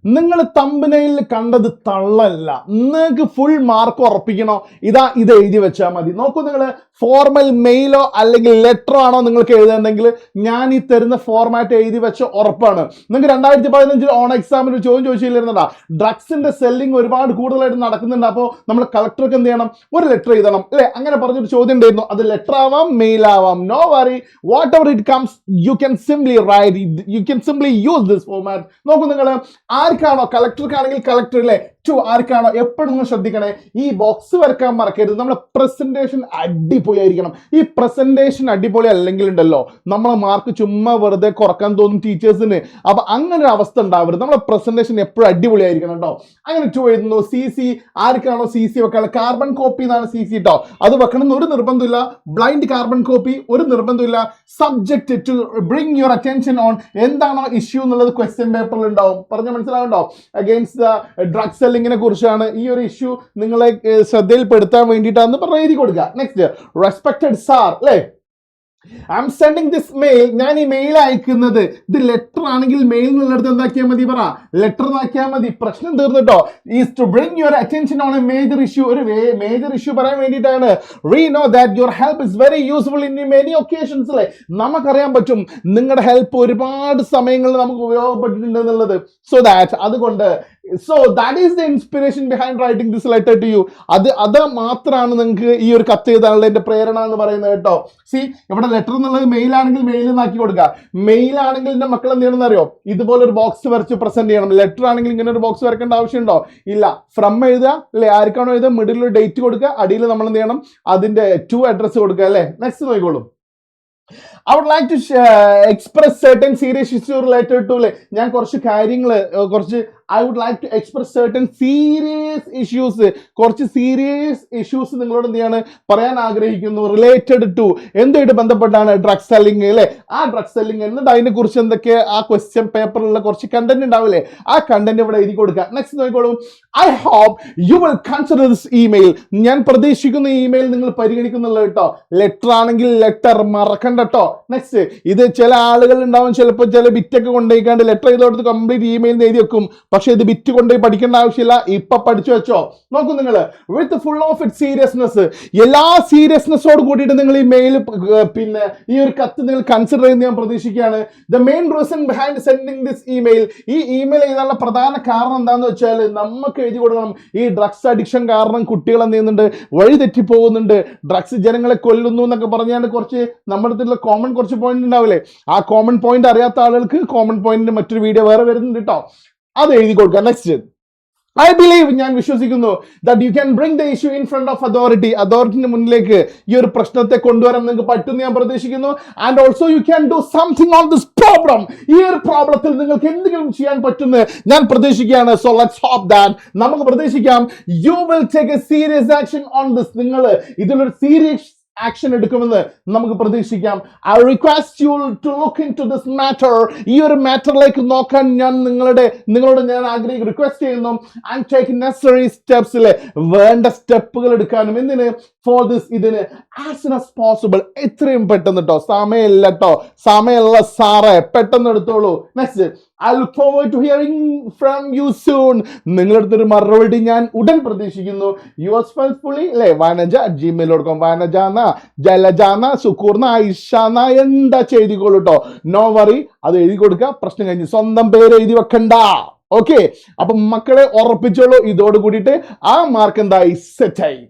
നിങ്ങൾ തമ്പനയിൽ കണ്ടത് തള്ളല്ല, നിങ്ങൾക്ക് ഫുൾ മാർക്ക് ഉറപ്പിക്കണോ? ഇത് എഴുതി വെച്ചാൽ മതി. നോക്കൂ, നിങ്ങൾ ഫോർമൽ മെയിലോ അല്ലെങ്കിൽ ലെറ്ററോ ആണോ നിങ്ങൾക്ക് എഴുതണമെങ്കിൽ ഞാൻ ഈ തരുന്ന ഫോർമാറ്റ് എഴുതി വെച്ച ഉറപ്പാണ്. നിങ്ങൾക്ക് 2015 ഓൺ എക്സാമിന് ഒരു ചോദ്യം ചോദിച്ചില്ലായിരുന്നടാ, ഡ്രഗ്സിന്റെ സെല്ലിംഗ് ഒരുപാട് കൂടുതലായിട്ട് നടക്കുന്നുണ്ട്, അപ്പോൾ നമ്മൾ കളക്ടർക്ക് എന്ത് ചെയ്യണം, ഒരു ലെറ്റർ എഴുതണം അല്ലെ? അങ്ങനെ പറഞ്ഞൊരു ചോദ്യം ഉണ്ടായിരുന്നു. അത് ലെറ്റർ ആവാം, മെയിൽ ആവാം, no worry, whatever it comes you can simply write, you can simply use this format. നോക്കൂ, നിങ്ങൾ ആർക്കാണോ, കളക്ടർക്കാണെങ്കിൽ കളക്ടർ അല്ലേ, ആർക്കാണോ എപ്പോഴും നിങ്ങൾ ശ്രദ്ധിക്കണേ, ഈ ബോക്സ് വരക്കാൻ മറക്കരുത്. നമ്മുടെ പ്രസന്റേഷൻ അടിപൊളിയായിരിക്കണം. ഈ പ്രസന്റേഷൻ അടിപൊളി അല്ലെങ്കിൽ ഉണ്ടല്ലോ, നമ്മളെ മാർക്ക് ചുമ്മാ വെറുതെ കുറക്കാൻ തോന്നും ടീച്ചേഴ്സിന്. അപ്പൊ അങ്ങനെ ഒരു അവസ്ഥ ഉണ്ടാവരുത്. നമ്മുടെ പ്രസന്റേഷൻ എപ്പോഴും അടിപൊളിയായിരിക്കണം കേട്ടോ. അങ്ങനെ 2 എഴുതുന്നു. CC ആർക്കാണോ CC വെക്കാനുള്ള, കാർബൺ കോപ്പി എന്നാണ് CC കേട്ടോ. അത് വെക്കണമെന്ന് ഒരു നിർബന്ധമില്ല. ബ്ലൈൻഡ് കാർബൺ കോപ്പി ഒരു നിർബന്ധമില്ല. Subject to bring your attention on, എന്താണോ ഇഷ്യൂ എന്നുള്ളത് ക്വസ്റ്റ്യൻ പേപ്പറിൽ ഉണ്ടാവും. പറഞ്ഞ മനസ്സിലാവുണ്ടോ? അഗെയിൻസ്റ്റ് ദ ഡ്രഗ് സെല്ലിങ്ങിനെ കുറിച്ചാണ് ഈ ഒരു ഇഷ്യൂ നിങ്ങളെ ശ്രദ്ധയിൽപ്പെടുത്താൻ വേണ്ടിയിട്ടാന്ന് പറഞ്ഞ് എഴുതി കൊടുക്കുക. നെക്സ്റ്റ്, റെസ്പെക്റ്റഡ് സാർ അല്ലേ, I am sending this mail, ഞാൻ ഈ മെയിൽ അയക്കുന്നത്, ഇത് ലെറ്റർ ആണെങ്കിൽ മെയിൽ എന്നുള്ളടത്ത് എന്താക്കിയാൽ മതി, പറ ലെറ്റർ എന്നാക്കിയാൽ മതി, പ്രശ്നം തീർന്നിട്ടോ. Is to bring your attention on a major issue, ഒരു മേജർ ഇഷ്യൂ പറയാൻ വേണ്ടിയിട്ടാണ്. We know that your help is very useful in many occasions അല്ലേ, നമുക്കറിയാൻ പറ്റും നിങ്ങളുടെ ഹെൽപ്പ് ഒരുപാട് സമയങ്ങളിൽ നമുക്ക് ഉപയോഗപ്പെട്ടിട്ടുണ്ട് എന്നുള്ളത്. അതുകൊണ്ട് so that is the inspiration behind writing this letter to you. അത് മാത്രമാണ് നിങ്ങൾക്ക് ഈ ഒരു കത്ത് എഴുതാനുള്ള എൻ്റെ പ്രേരണ എന്ന് പറയുന്നത് കേട്ടോ. സി, ഇവിടെ ലെറ്റർ എന്നുള്ളത് മെയിൽ ആണെങ്കിൽ മെയിൽ എന്നാക്കി കൊടുക്കുക. മെയിൽ ആണെങ്കിൽ എൻ്റെ മക്കൾ എന്ത് ചെയ്യണമെന്ന് അറിയോ, ഇതുപോലെ ഒരു ബോക്സ് വരച്ച് പ്രസന്റ് ചെയ്യണം. ലെറ്റർ ആണെങ്കിൽ ഇങ്ങനെ ഒരു ബോക്സ് വരക്കേണ്ട ആവശ്യമുണ്ടോ? ഇല്ല. ഫ്രം എഴുതുക അല്ലെ, ആർക്കാണോ എഴുതുക, മിഡിൽ ഒരു ഡേറ്റ് കൊടുക്കുക, അടിയിൽ നമ്മൾ എന്ത് ചെയ്യണം, അതിന്റെ ടു അഡ്രസ് കൊടുക്കുക അല്ലെ. നെക്സ്റ്റ് നോക്കിക്കോളൂ. I would like to express certain serious issues related to, ഞാൻ കുറച്ച് കാര്യങ്ങൾ I would like to express certain serious issues, കുറച്ച് സീരിയസ് ഇഷ്യൂസ് നിങ്ങളോട് എന്ത് ചെയ്യാണ് പറയാൻ ആഗ്രഹിക്കുന്നു. റിലേറ്റഡ് ടു, എന്തുമായിട്ട് ബന്ധപ്പെട്ടാണ്, ഡ്രഗ് സെല്ലിംഗ് അല്ലെ. ആ ഡ്രഗ് സെല്ലിംഗ് എന്നിട്ട് അതിനെ കുറിച്ച് എന്തൊക്കെ ആ ക്വസ്റ്റ്യൻ പേപ്പറിലുള്ള കുറച്ച് കണ്ടന്റ് ഉണ്ടാവില്ലേ, ആ കണ്ടന്റ് ഇവിടെ എഴുതി കൊടുക്കുക. നെക്സ്റ്റ് നോക്കിക്കോളൂ. I hope you will consider this email, ഞാൻ പ്രതീക്ഷിക്കുന്ന ഇമെയിൽ നിങ്ങൾ പരിഗണിക്കുന്നുള്ളത് കേട്ടോ. ലെറ്റർ ആണെങ്കിൽ ലെറ്റർ മറക്കണ്ട കേട്ടോ. നെക്സ്റ്റ്, ഇത് ചില ആളുകൾ ഉണ്ടാവും, ചിലപ്പോൾ ചില ബിറ്റൊക്കെ കൊണ്ടുപോയിക്കാണ്ട് ലെറ്റർ ചെയ്തോടത്ത് കംപ്ലീറ്റ് ഇമെയിൽ എഴുതി വെക്കും. പക്ഷെ ഇത് ബിറ്റ് കൊണ്ടുപോയി പഠിക്കേണ്ട ആവശ്യമില്ല, ഇപ്പൊ പഠിച്ചു വെച്ചോ. നോക്കൂ, നിങ്ങൾ with full of it seriousness, എല്ലാ സീരിയസ്നെസ്സോട് കൂടിയിട്ട് നിങ്ങൾ ഈ മെയിൽ പിന്നെ ഈ ഒരു കത്ത് നിങ്ങൾ കൺസിഡർ ചെയ്യുന്ന ഞാൻ പ്രതീക്ഷിക്കുകയാണ്. The main reason behind sending this email, ഈ ഇമെയിൽ എഴുതാനുള്ള പ്രധാന കാരണം എന്താണെന്ന് വെച്ചാൽ, നമുക്ക് എഴുതി കൊടുക്കണം, ഈ ഡ്രഗ്സ് അഡിക്ഷൻ കാരണം കുട്ടികൾ എന്ത് ചെയ്യുന്നുണ്ട്, വഴി തെറ്റിപ്പോകുന്നുണ്ട്, ഡ്രഗ്സ് ജനങ്ങളെ കൊല്ലുന്നു എന്നൊക്കെ പറഞ്ഞാൽ കുറച്ച് നമ്മുടെ അടുത്തുള്ള കോമൺ കുറച്ച് പോയിന്റ് ഉണ്ടാവില്ലേ, ആ കോമൺ പോയിന്റ് അറിയാത്ത ആളുകൾക്ക് കോമൺ പോയിന്റിന്റെ മറ്റൊരു വീഡിയോ വേറെ വരുന്നുണ്ട് കേട്ടോ, അത് എഴുതി കൊടുക്കുക. നെക്സ്റ്റ്, I believe, ഞാൻ വിശ്വസിക്കുന്നു, that you can bring the issue in front of authority, അതോറിറ്റിന്റെ മുന്നിലേക്ക് ഈ ഒരു പ്രശ്നത്തെ കൊണ്ടുവരാൻ നിങ്ങൾക്ക് പറ്റുമെന്ന് ഞാൻ പ്രതീക്ഷിക്കുന്നു. And also you can do something on this problem, ഈ ഒരു പ്രോബ്ലത്തിൽ നിങ്ങൾക്ക് എന്തെങ്കിലും ചെയ്യാൻ പറ്റുമെന്ന് ഞാൻ പ്രതീക്ഷിക്കുകയാണ്. സോ ലെറ്റ്സ് ഹോപ്പ് ദാറ്റ്, നമുക്ക് പ്രതീക്ഷിക്കാം, you will take a serious action on this, നിങ്ങൾ ഇതിലൊരു സീരിയസ് ആക്ഷൻ എടുക്കുമെന്ന് നമുക്ക് പ്രതീക്ഷിക്കാം. I request you to look into this matter, ഈ ഒരു മാറ്ററിലേക്ക് നോക്കാൻ ഞാൻ നിങ്ങളോട് ഞാൻ റിക്വസ്റ്റ് ചെയ്യുന്നു. ആൻഡ് ടേക്ക് നെസസറി സ്റ്റെപ്സ്, വേണ്ട സ്റ്റെപ്പുകൾ എടുക്കാനും. എന്തിന്? ഫോർ ദിസ്, ഇതിന് ആസ് സൂൺ ആസ് പോസിബിൾ, എത്രയും പെട്ടെന്ന് കേട്ടോ. സമയമില്ല കേട്ടോ, സമയമുള്ള സാറേ, പെട്ടെന്ന് എടുത്തോളൂ. Next, I look forward to hearing from you soon. നിങ്ങളടുത്തൊരു മറുപടി ഞാൻ ഉടൻ പ്രതീക്ഷിക്കുന്നു. യുവേഴ്സ് ഫെയ്ത്ത്ഫുള്ളി vanaj@gmail.com, വാനജാന, ജലജാന, സുക്കൂർന, ഐഷാന, എന്താ ചെയ്തിക്കോളൂ കേട്ടോ. നോ വറി, അത് എഴുതി കൊടുക്കുക, പ്രശ്നം കഴിഞ്ഞ്. സ്വന്തം പേര് എഴുതി വെക്കണ്ട. ഓക്കെ, അപ്പൊ മക്കളെ ഉറപ്പിച്ചോളൂ, ഇതോട് കൂടിയിട്ട് ആ മാർക്ക് എന്തായി, സെറ്റായി.